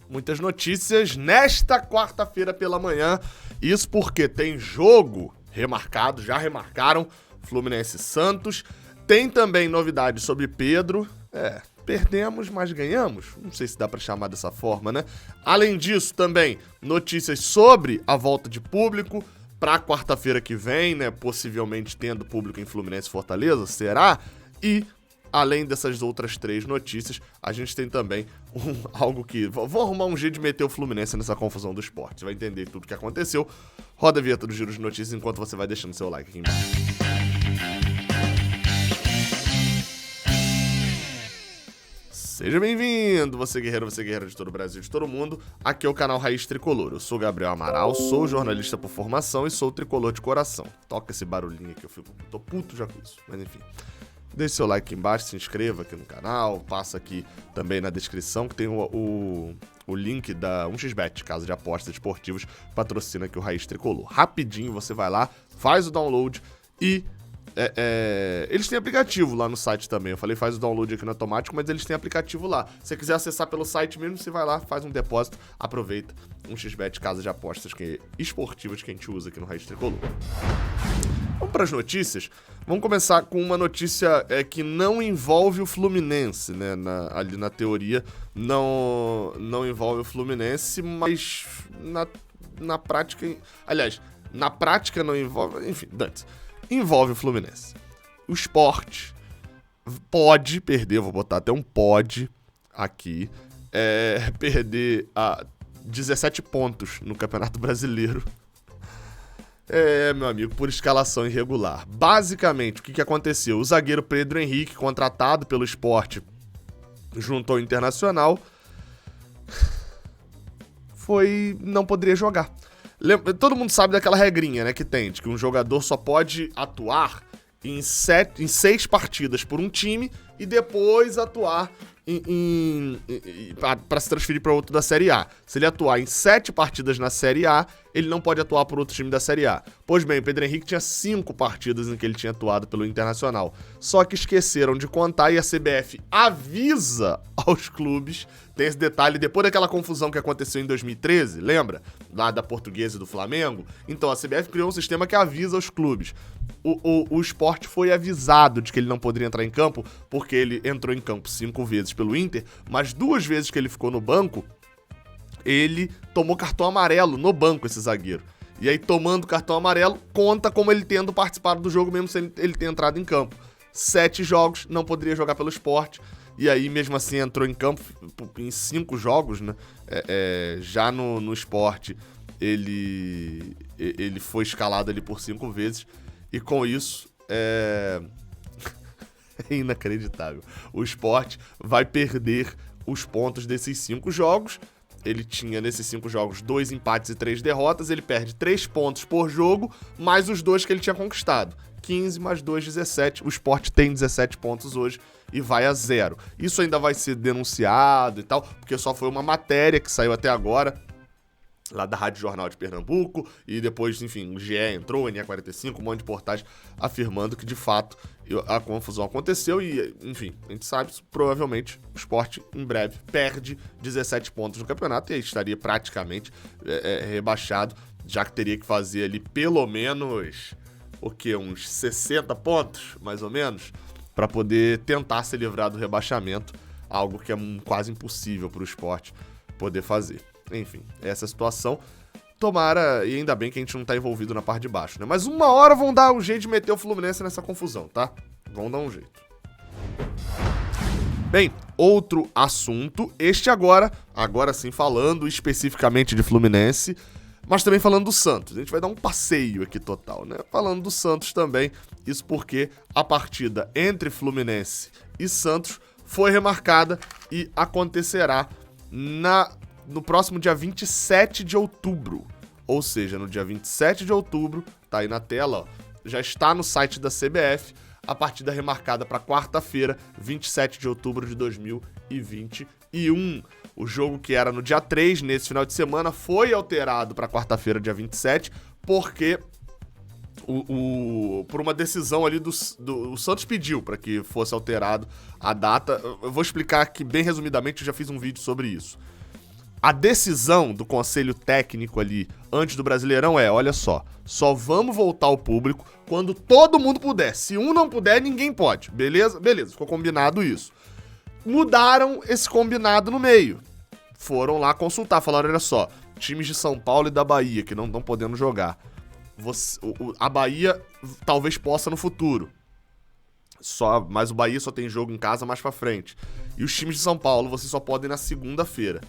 muitas notícias nesta quarta-feira pela manhã. Isso porque tem jogo remarcado, já remarcaram, Fluminense e Santos. Tem também novidades sobre Pedro. Perdemos, mas ganhamos. Não sei se dá pra chamar dessa forma, né? Além disso, também notícias sobre a volta de público pra quarta-feira que vem, né? Possivelmente tendo público em Fluminense e Fortaleza, será? E, além dessas outras 3 notícias, a gente tem também algo que... Vou arrumar um jeito de meter o Fluminense nessa confusão do esporte. Você vai entender tudo o que aconteceu. Roda a vinheta do Giro de Notícias enquanto você vai deixando seu like aqui embaixo. Seja bem-vindo, você guerreiro de todo o Brasil, de todo o mundo. Aqui é o canal Raiz Tricolor. Eu sou Gabriel Amaral, sou jornalista por formação e sou tricolor de coração. Toca esse barulhinho aqui, tô puto já com isso, mas enfim. Deixe seu like aqui embaixo, se inscreva aqui no canal, passa aqui também na descrição que tem o link da 1xBet, casa de apostas esportivas, patrocina aqui o Raiz Tricolor. Rapidinho você vai lá, faz o download e... eles têm aplicativo lá no site também. Eu falei faz o download aqui no automático, mas eles têm aplicativo lá. Se você quiser acessar pelo site mesmo, você vai lá, faz um depósito, aproveita. 1xBet, casa de apostas esportivas que a gente usa aqui no Raiz Tricolor. Vamos para as notícias. Vamos começar com uma notícia que não envolve o Fluminense, né? Ali na teoria não envolve o Fluminense, mas na prática... Aliás, na prática não envolve... Enfim, Dantes. Envolve o Fluminense. O Sport pode perder, vou botar até um pode aqui, perder 17 pontos no Campeonato Brasileiro. Meu amigo, por escalação irregular. Basicamente, o que aconteceu? O zagueiro Pedro Henrique, contratado pelo Sport junto ao Internacional, não poderia jogar. Todo mundo sabe daquela regrinha, né, que tem, de que um jogador só pode atuar em 6 partidas por um time e depois atuar para se transferir para outro da Série A. Se ele atuar em 7 partidas na Série A, ele não pode atuar por outro time da Série A. Pois bem, o Pedro Henrique tinha 5 partidas em que ele tinha atuado pelo Internacional. Só que esqueceram de contar e a CBF avisa aos clubes. Tem esse detalhe, depois daquela confusão que aconteceu em 2013, lembra? Lá da Portuguesa e do Flamengo. Então, a CBF criou um sistema que avisa os clubes. O Sport foi avisado de que ele não poderia entrar em campo, porque ele entrou em campo 5 vezes pelo Inter, mas 2 vezes que ele ficou no banco, ele tomou cartão amarelo no banco, esse zagueiro. E aí, tomando cartão amarelo, conta como ele tendo participado do jogo, mesmo sem ele ter entrado em campo. 7 jogos, não poderia jogar pelo Sport. E aí, mesmo assim, entrou em campo em 5 jogos, né? Já no Sport, ele foi escalado ali por 5 vezes. E com isso, é inacreditável. O Sport vai perder os pontos desses 5 jogos. Ele tinha, nesses 5 jogos, 2 empates e 3 derrotas. Ele perde 3 pontos por jogo, mais os 2 que ele tinha conquistado. 15 mais 2, 17. O Sport tem 17 pontos hoje e vai a 0. Isso ainda vai ser denunciado e tal, porque só foi uma matéria que saiu até agora, lá da Rádio Jornal de Pernambuco, e depois, enfim, o GE entrou, o NE45, um monte de portais afirmando que, de fato, a confusão aconteceu e, enfim, a gente sabe, provavelmente o Sport, em breve, perde 17 pontos no campeonato e aí estaria praticamente rebaixado, já que teria que fazer ali pelo menos, uns 60 pontos, mais ou menos, para poder tentar se livrar do rebaixamento, algo que é quase impossível para o Sport poder fazer. Enfim, essa é a situação. Tomara, e ainda bem que a gente não tá envolvido na parte de baixo, né? Mas uma hora vão dar um jeito de meter o Fluminense nessa confusão, tá? Vão dar um jeito. Bem, outro assunto, este agora sim falando especificamente de Fluminense, mas também falando do Santos. A gente vai dar um passeio aqui total, né? Falando do Santos também, isso porque a partida entre Fluminense e Santos foi remarcada e acontecerá no próximo dia 27 de outubro. Ou seja, no dia 27 de outubro, tá aí na tela, ó, já está no site da CBF, a partida remarcada para quarta-feira, 27 de outubro de 2021. O jogo que era no dia 3, nesse final de semana, foi alterado para quarta-feira, dia 27, porque por uma decisão ali o Santos pediu para que fosse alterado a data. Eu vou explicar aqui bem resumidamente, eu já fiz um vídeo sobre isso. A decisão do conselho técnico ali, antes do Brasileirão olha só vamos voltar ao público quando todo mundo puder. Se um não puder, ninguém pode. Beleza? Beleza, ficou combinado isso. Mudaram esse combinado no meio. Foram lá consultar, falaram, olha só, times de São Paulo e da Bahia, que não estão podendo jogar. A Bahia talvez possa no futuro. Mas o Bahia só tem jogo em casa mais pra frente. E os times de São Paulo, vocês só podem na segunda-feira.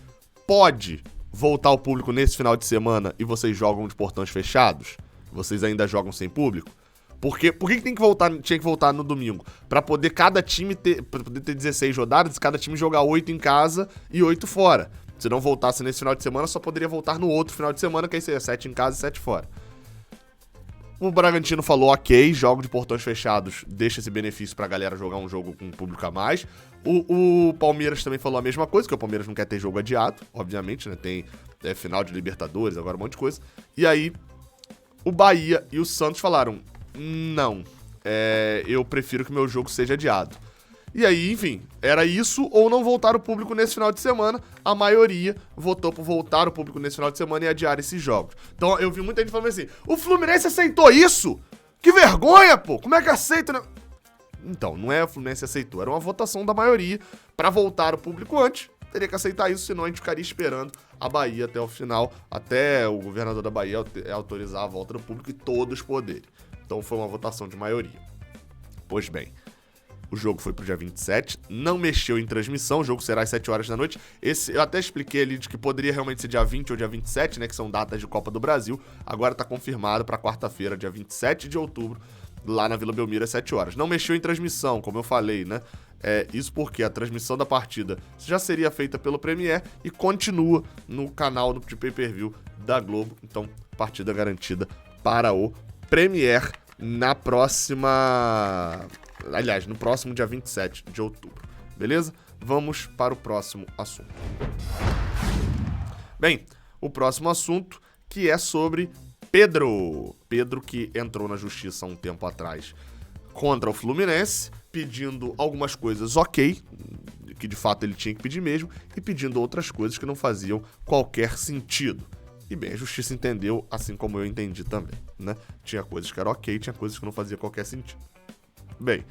Pode voltar ao público nesse final de semana e vocês jogam de portões fechados? Vocês ainda jogam sem público? Por que tinha que voltar no domingo? Pra poder cada time ter 16 rodadas e cada time jogar 8 em casa e 8 fora. Se não voltasse nesse final de semana, só poderia voltar no outro final de semana, que aí seria 7 em casa e 7 fora. O Bragantino falou, ok, jogo de portões fechados, deixa esse benefício pra galera jogar um jogo com público a mais. O Palmeiras também falou a mesma coisa, que o Palmeiras não quer ter jogo adiado, obviamente, né? Tem final de Libertadores, agora um monte de coisa. E aí, o Bahia e o Santos falaram, não, eu prefiro que meu jogo seja adiado. E aí, enfim, era isso ou não voltar o público nesse final de semana. A maioria votou por voltar o público nesse final de semana e adiar esses jogos. Então eu vi muita gente falando assim, o Fluminense aceitou isso? Que vergonha, pô! Como é que aceita? Né? Então, não é o Fluminense aceitou, era uma votação da maioria pra voltar o público antes. Teria que aceitar isso, senão a gente ficaria esperando a Bahia até o final, até o governador da Bahia autorizar a volta do público e todos poderem. Então foi uma votação de maioria. Pois bem, o jogo foi pro dia 27, não mexeu em transmissão, o jogo será às 7 horas da noite. Eu até expliquei ali de que poderia realmente ser dia 20 ou dia 27, né, que são datas de Copa do Brasil. Agora tá confirmado para quarta-feira, dia 27 de outubro, lá na Vila Belmiro, às 7 horas. Não mexeu em transmissão, como eu falei, né? Isso porque a transmissão da partida já seria feita pelo Premier e continua no canal de pay-per-view da Globo. Então, partida garantida para o Premier na próxima... Aliás, no próximo dia 27 de outubro, beleza? Vamos para o próximo assunto. Bem, o próximo assunto que é sobre Pedro. Pedro que entrou na justiça há um tempo atrás contra o Fluminense, pedindo algumas coisas ok, que de fato ele tinha que pedir mesmo, e pedindo outras coisas que não faziam qualquer sentido. E bem, a justiça entendeu, assim como eu entendi também, né? Tinha coisas que eram ok, tinha coisas que não faziam qualquer sentido. Bem,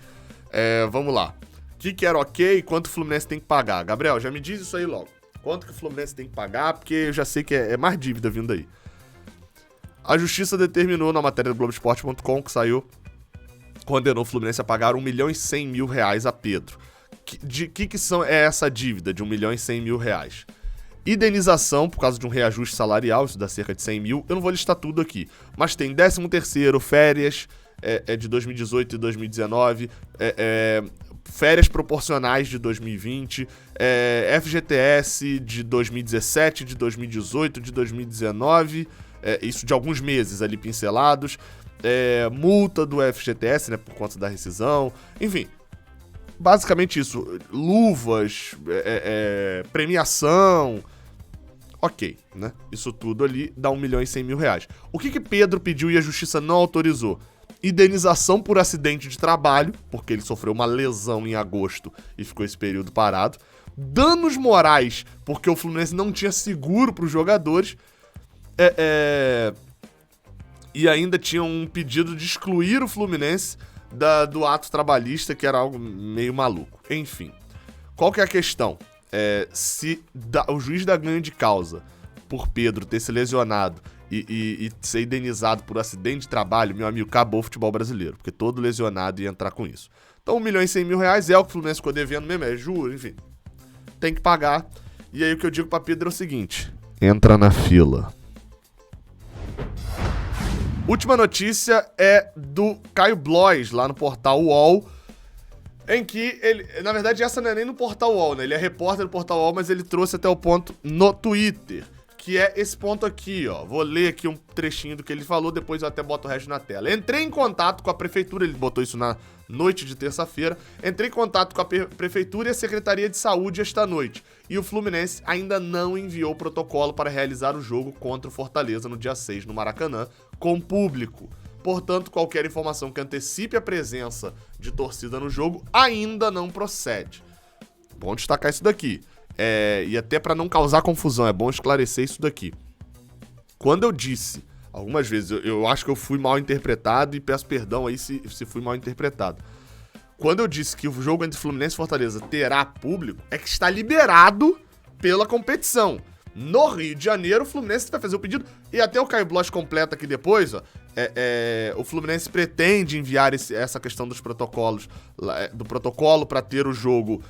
vamos lá. O que era ok e quanto o Fluminense tem que pagar? Gabriel, já me diz isso aí logo. Quanto que o Fluminense tem que pagar, porque eu já sei que é mais dívida vindo aí. A justiça determinou na matéria do Globoesporte.com que saiu, condenou o Fluminense a pagar R$1.100.000 a Pedro. É essa dívida de R$1.100.000? Indenização por causa de um reajuste salarial, isso dá cerca de 100 mil. Eu não vou listar tudo aqui, mas tem 13º, férias de 2018 e 2019, férias proporcionais de 2020, FGTS de 2017, de 2018, de 2019, isso de alguns meses ali pincelados, multa do FGTS, né, por conta da rescisão, enfim. Basicamente isso, luvas, premiação, ok, né? Isso tudo ali dá R$1.100.000. O que Pedro pediu e a justiça não autorizou? Indenização por acidente de trabalho, porque ele sofreu uma lesão em agosto e ficou esse período parado. Danos morais, porque o Fluminense não tinha seguro para os jogadores. E ainda tinha um pedido de excluir o Fluminense do ato trabalhista, que era algo meio maluco. Enfim, qual que é a questão? Se o juiz dá ganho de causa por Pedro ter se lesionado e ser indenizado por acidente de trabalho, meu amigo, acabou o futebol brasileiro, porque todo lesionado ia entrar com isso. Então R$1.100.000 é o que o Fluminense ficou devendo mesmo, é juro, enfim. Tem que pagar. E aí o que eu digo pra Pedro é o seguinte: entra na fila. Última notícia é do Caio Blois, lá no portal UOL, em que ele... Na verdade, essa não é nem no portal UOL, né? Ele é repórter do portal UOL, mas ele trouxe até o ponto no Twitter, que é esse ponto aqui, ó. Vou ler aqui um trechinho do que ele falou, depois eu até boto o resto na tela. Entrei em contato com a prefeitura, ele botou isso na noite de terça-feira. Entrei em contato com a prefeitura e a Secretaria de Saúde esta noite. E o Fluminense ainda não enviou o protocolo para realizar o jogo contra o Fortaleza no dia 6 no Maracanã, com público. Portanto, qualquer informação que antecipe a presença de torcida no jogo ainda não procede. Bom destacar isso daqui. e até pra não causar confusão, é bom esclarecer isso daqui. Quando eu disse, algumas vezes, eu acho que eu fui mal interpretado e peço perdão aí se fui mal interpretado. Quando eu disse que o jogo entre Fluminense e Fortaleza terá público, é que está liberado pela competição. No Rio de Janeiro, o Fluminense vai fazer o pedido, e até o Caio Bloch completa aqui depois, ó, o Fluminense pretende enviar essa questão dos protocolos, do protocolo para ter o jogo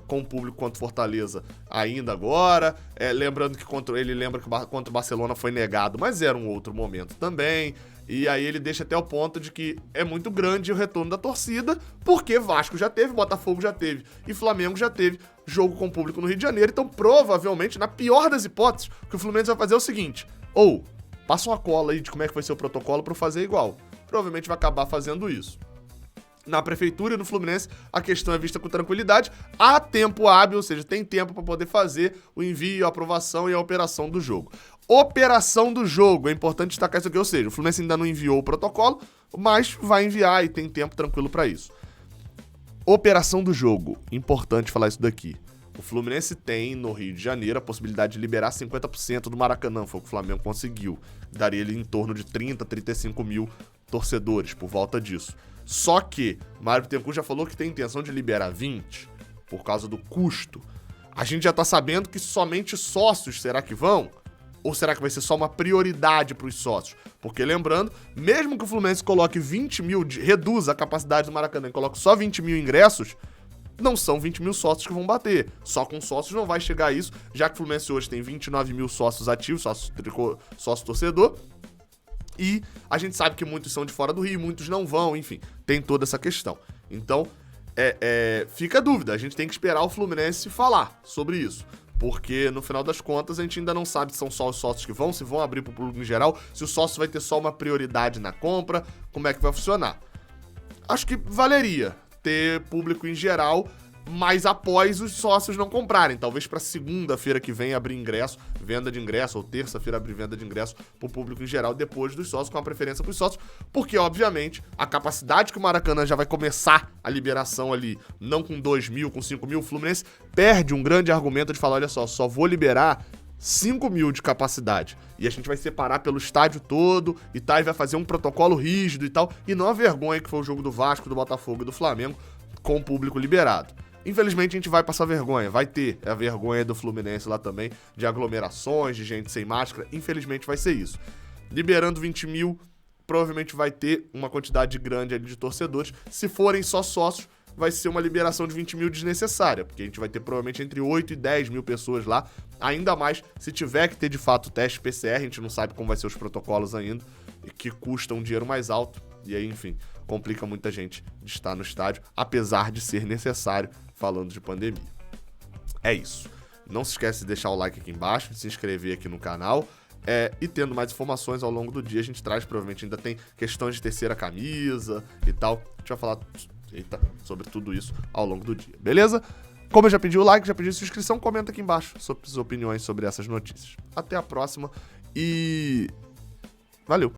com o público contra o Fortaleza ainda agora, lembrando que contra o Barcelona foi negado, mas era um outro momento também. E aí ele deixa até o ponto de que é muito grande o retorno da torcida, porque Vasco já teve, Botafogo já teve e Flamengo já teve jogo com público no Rio de Janeiro. Então, provavelmente, na pior das hipóteses, o que o Fluminense vai fazer é o seguinte: ou passa uma cola aí de como é que vai ser o protocolo para fazer igual. Provavelmente vai acabar fazendo isso. Na prefeitura e no Fluminense, a questão é vista com tranquilidade. Há tempo hábil, ou seja, tem tempo para poder fazer o envio, a aprovação e a operação do jogo. Operação do jogo, é importante destacar isso aqui, ou seja, o Fluminense ainda não enviou o protocolo, mas vai enviar e tem tempo tranquilo para isso. Operação do jogo, importante falar isso daqui. O Fluminense tem, no Rio de Janeiro, a possibilidade de liberar 50% do Maracanã, foi o que o Flamengo conseguiu. Daria ele em torno de 30, 35 mil torcedores, por volta disso. Só que Mário Bittencourt já falou que tem intenção de liberar 20, por causa do custo. A gente já tá sabendo que somente sócios será que vão? Ou será que vai ser só uma prioridade para os sócios? Porque lembrando, mesmo que o Fluminense coloque 20 mil, reduza a capacidade do Maracanã e coloque só 20 mil ingressos, não são 20 mil sócios que vão bater. Só com sócios não vai chegar a isso, já que o Fluminense hoje tem 29 mil sócios ativos, sócio torcedor, e a gente sabe que muitos são de fora do Rio, muitos não vão, enfim, tem toda essa questão. Então, fica a dúvida, a gente tem que esperar o Fluminense falar sobre isso. Porque, no final das contas, a gente ainda não sabe se são só os sócios que vão, se vão abrir para o público em geral, se o sócio vai ter só uma prioridade na compra, como é que vai funcionar. Acho que valeria ter público em geral, mas após os sócios não comprarem. Talvez para segunda-feira que vem abrir ingresso, venda de ingresso, ou terça-feira abrir venda de ingresso para o público em geral, depois dos sócios, com a preferência para os sócios, porque, obviamente, a capacidade que o Maracanã já vai começar a liberação ali, não com 2 mil, com 5 mil, o Fluminense perde um grande argumento de falar, olha só vou liberar 5 mil de capacidade, e a gente vai separar pelo estádio todo e tal, e vai fazer um protocolo rígido e tal, e não a vergonha que foi o jogo do Vasco, do Botafogo e do Flamengo, com o público liberado. Infelizmente a gente vai passar vergonha, vai ter a vergonha do Fluminense lá também, de aglomerações, de gente sem máscara, infelizmente vai ser isso. Liberando 20 mil, provavelmente vai ter uma quantidade grande ali de torcedores, se forem só sócios, vai ser uma liberação de 20 mil desnecessária, porque a gente vai ter provavelmente entre 8 e 10 mil pessoas lá, ainda mais se tiver que ter de fato teste PCR, a gente não sabe como vai ser os protocolos ainda, e que custam um dinheiro mais alto, e aí, enfim, complica muita gente de estar no estádio, apesar de ser necessário, falando de pandemia. É isso. Não se esquece de deixar o like aqui embaixo, de se inscrever aqui no canal, e tendo mais informações ao longo do dia, a gente traz, provavelmente ainda tem questões de terceira camisa e tal, a gente vai falar sobre tudo isso ao longo do dia, beleza? Como eu já pedi o like, já pedi a sua inscrição, comenta aqui embaixo suas opiniões sobre essas notícias. Até a próxima e valeu!